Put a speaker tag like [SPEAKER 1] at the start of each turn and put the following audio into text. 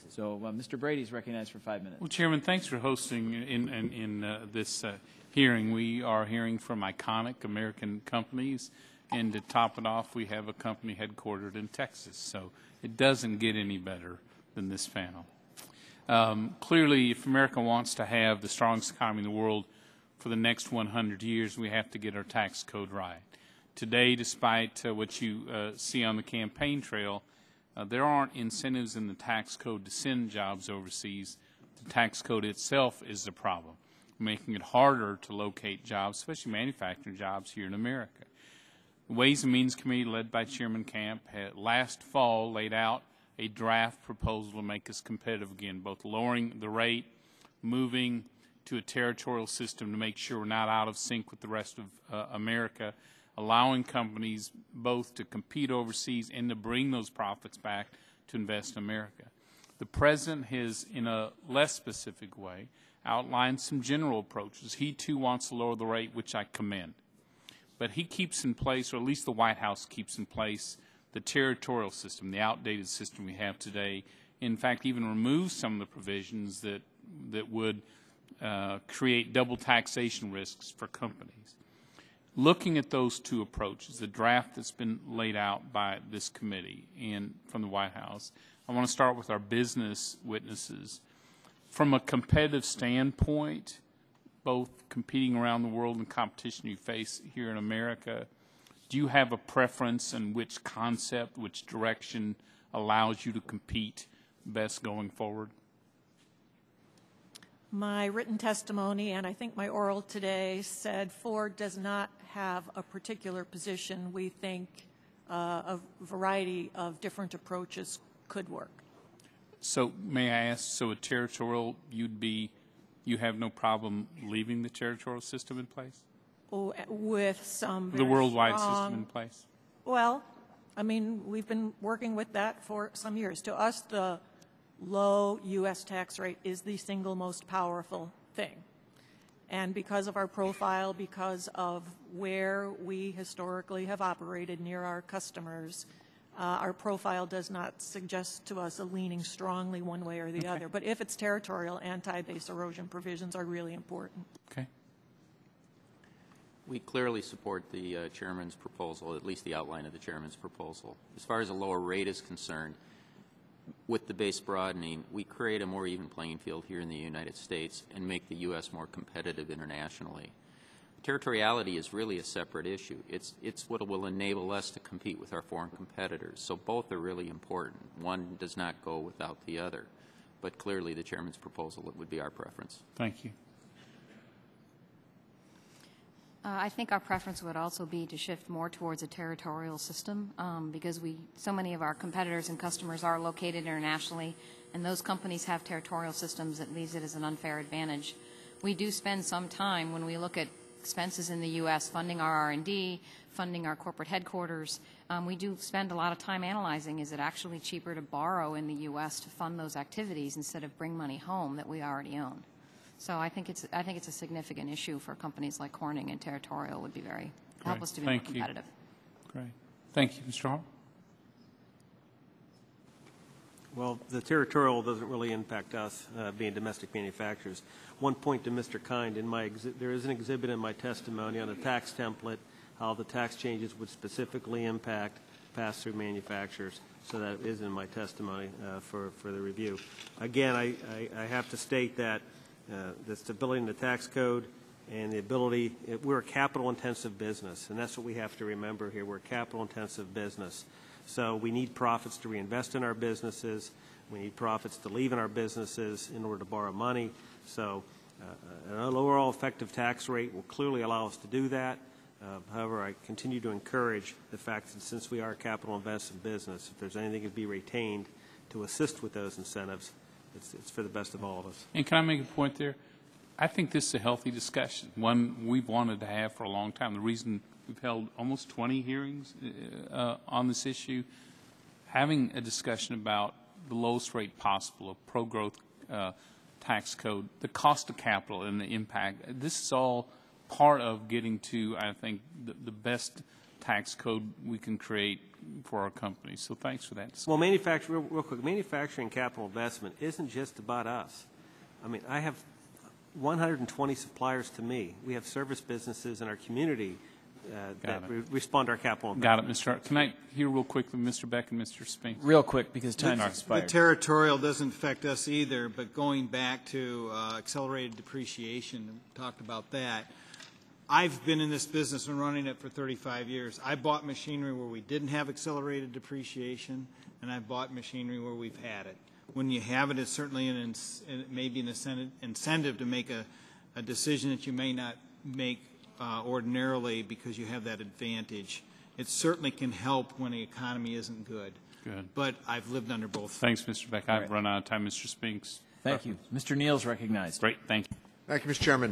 [SPEAKER 1] So Mr. Brady is recognized for 5 minutes.
[SPEAKER 2] Well, Chairman, thanks for hosting in this hearing. We are hearing from iconic American companies, and to top it off, we have a company headquartered in Texas. So it doesn't get any better than this panel. Clearly, if America wants to have the strongest economy in the world for the next 100 years, we have to get our tax code right. Today, despite what you see on the campaign trail, there aren't incentives in the tax code to send jobs overseas. The tax code itself is the problem, making it harder to locate jobs, especially manufacturing jobs here in America. The Ways and Means Committee, led by Chairman Camp, had last fall laid out a draft proposal to make us competitive again, both lowering the rate, moving to a territorial system to make sure we're not out of sync with the rest of America, allowing companies both to compete overseas and to bring those profits back to invest in America. The President has, in a less specific way, outlined some general approaches. He, too, wants to lower the rate, which I commend. But he keeps in place, or at least the White House keeps in place, the territorial system, the outdated system we have today. In fact, even removes some of the provisions that would create double taxation risks for companies. Looking at those two approaches, the draft that's been laid out by this committee and from the White House, I want to start with our business witnesses. From a competitive standpoint, both competing around the world and competition you face here in America, do you have a preference in which concept, which direction allows you to compete best going forward?
[SPEAKER 3] My written testimony, and I think my oral today, said Ford does not have a particular position. We think a variety of different approaches could work.
[SPEAKER 2] So may I ask, so a territorial, you have no problem leaving the territorial system in place?
[SPEAKER 3] With some
[SPEAKER 2] the worldwide system in place?
[SPEAKER 3] Well, I mean, we've been working with that for some years. To us, the low U.S. tax rate is the single most powerful thing. And because of our profile, because of where we historically have operated near our customers, our profile does not suggest to us a leaning strongly one way or the other. But if it's territorial, anti-base erosion provisions are really important.
[SPEAKER 2] Okay.
[SPEAKER 4] We clearly support the chairman's proposal, at least the outline of the chairman's proposal. As far as a lower rate is concerned, with the base broadening, we create a more even playing field here in the United States and make the U.S. more competitive internationally. Territoriality is really a separate issue. It's what will enable us to compete with our foreign competitors. So both are really important. One does not go without the other. But clearly the chairman's proposal would be our preference.
[SPEAKER 2] Thank you.
[SPEAKER 5] I think our preference would also be to shift more towards a territorial system because so many of our competitors and customers are located internationally, and those companies have territorial systems that leaves it as an unfair advantage. We do spend some time when we look at expenses in the U.S. funding our R&D, funding our corporate headquarters. We do spend a lot of time analyzing, is it actually cheaper to borrow in the U.S. to fund those activities instead of bring money home that we already own? So I think it's a significant issue for companies like Corning, and territorial would be help us to be more competitive.
[SPEAKER 2] Great. Thank you. Mr. Hart?
[SPEAKER 6] Well, the territorial doesn't really impact us being domestic manufacturers. One point to Mr. Kind, there is an exhibit in my testimony on a tax template, how the tax changes would specifically impact pass-through manufacturers. So that is in my testimony for the review. Again, I have to state that the stability in the tax code and the ability, we're a capital-intensive business, and that's what we have to remember here. We're a capital-intensive business. So we need profits to reinvest in our businesses. We need profits to leave in our businesses in order to borrow money. So an overall effective tax rate will clearly allow us to do that. However, I continue to encourage the fact that since we are a capital-invested business, if there's anything to be retained to assist with those incentives, it's for the best of all of us.
[SPEAKER 2] And can I make a point there? I think this is a healthy discussion, one we've wanted to have for a long time. The reason we've held almost 20 hearings on this issue, having a discussion about the lowest rate possible, a pro-growth tax code, the cost of capital and the impact. This is all part of getting to, I think, the best tax code we can create for our companies. So thanks for that.
[SPEAKER 6] Well, real quick, manufacturing capital investment isn't just about us. I mean, I have 120 suppliers to me. We have service businesses in our community that respond to our capital investment.
[SPEAKER 2] Got it, Mr. Hart. Can I hear real quick from Mr. Beck and Mr. Spinks?
[SPEAKER 1] Real quick, because time's
[SPEAKER 7] The
[SPEAKER 1] expired.
[SPEAKER 7] territorial doesn't affect us either, but going back to accelerated depreciation, talked about that. I've been in this business and running it for 35 years. I bought machinery where we didn't have accelerated depreciation, and I bought machinery where we've had it. When you have it, it's certainly maybe an incentive to make a decision that you may not make ordinarily because you have that advantage. It certainly can help when the economy isn't good.
[SPEAKER 2] Good.
[SPEAKER 7] But I've lived under both.
[SPEAKER 2] Thanks, Mr. Beck. I've run out of time. Mr. Spinks.
[SPEAKER 1] Thank you. Mr. Neal's recognized.
[SPEAKER 2] Great. Thank you.
[SPEAKER 8] Thank you, Mr. Chairman.